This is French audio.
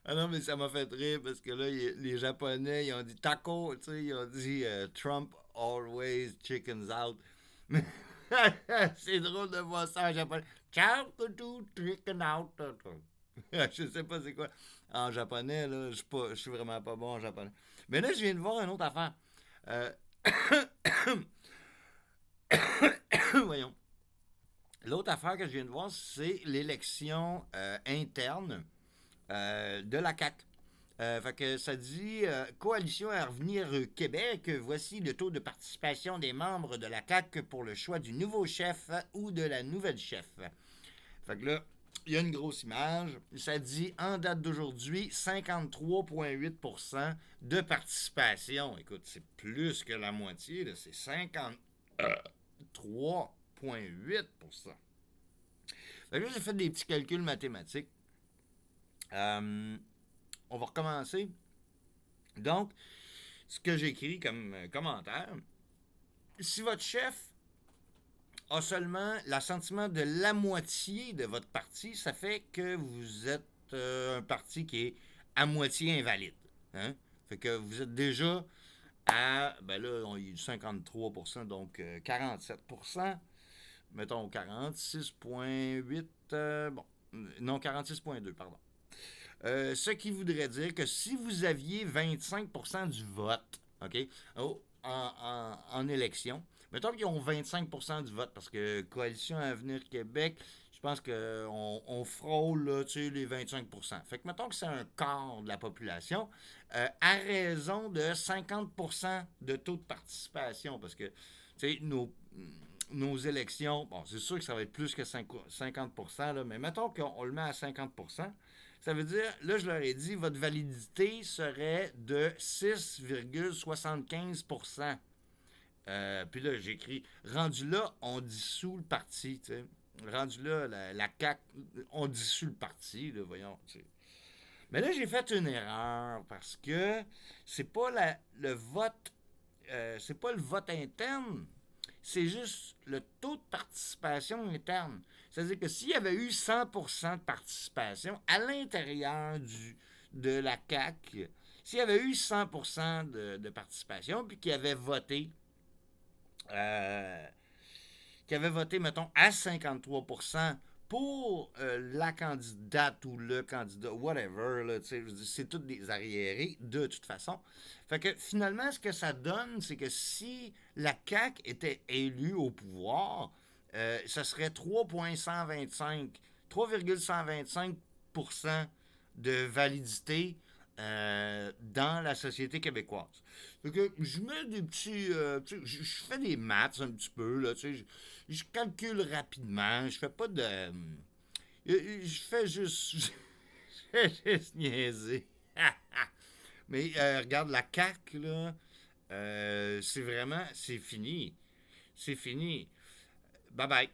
Ah non, mais ça m'a fait rire parce que là, les Japonais, ils ont dit taco, tu sais, ils ont dit Trump always chickens out. Mais c'est drôle de voir ça en japonais. Ciao, to chicken out. Je sais pas c'est quoi. En japonais, là, je suis vraiment pas bon en japonais. Mais là, je viens de voir une autre affaire. Euh, voyons. L'autre affaire que je viens de voir, c'est l'élection interne de la CAQ. Fait que ça dit Coalition à revenir Québec, voici le taux de participation des membres de la CAQ pour le choix du nouveau chef ou de la nouvelle chef. Fait que là, il y a une grosse image. Ça dit en date d'aujourd'hui 53,8% de participation. Écoute, c'est plus que la moitié, là, c'est 53,8%. Fait que là, j'ai fait des petits calculs mathématiques. Euh, on va recommencer. Donc, ce que j'écris comme commentaire, si votre chef a seulement l'assentiment de la moitié de votre parti, ça fait que vous êtes un parti qui est à moitié invalide. Hein? Fait que vous êtes déjà à, ben là, on y a 53%, donc 47%. Mettons 46,8, bon, non, 46,2, pardon. Ce qui voudrait dire que si vous aviez 25% du vote, OK, en élection, mettons qu'ils ont 25% du vote, parce que Coalition Avenir Québec, je pense qu'on frôle là, tu sais, les 25%. Fait que mettons que c'est un quart de la population, à raison de 50% de taux de participation, parce que, tu sais, nos élections, bon, c'est sûr que ça va être plus que 50%, là, mais mettons qu'on le met à 50%. Ça veut dire, là, je leur ai dit, votre validité serait de 6,75%. Puis là, j'écris, rendu là, on dissout le parti, tu sais. Rendu là, la CAQ, on dissout le parti, là, voyons, tu sais. Mais là, j'ai fait une erreur parce que c'est pas le vote, c'est pas le vote interne, c'est juste le taux de participation interne. C'est-à-dire que s'il y avait eu 100% de participation à l'intérieur de la CAQ, s'il y avait eu 100% de participation, puis euh, qui avait voté, mettons, à 53% pour la candidate ou le candidat, whatever, là, c'est toutes des arriérés de toute façon. Fait que finalement, ce que ça donne, c'est que si la CAQ était élue au pouvoir, ça serait 3,125% de validité dans la société québécoise. Fait que je mets des petits. Je fais des maths un petit peu, là, je calcule rapidement, je fais pas de. Je fais juste. Je fais juste niaiser. Mais regarde, la CAQ, là, c'est vraiment. C'est fini. C'est fini. Bye bye.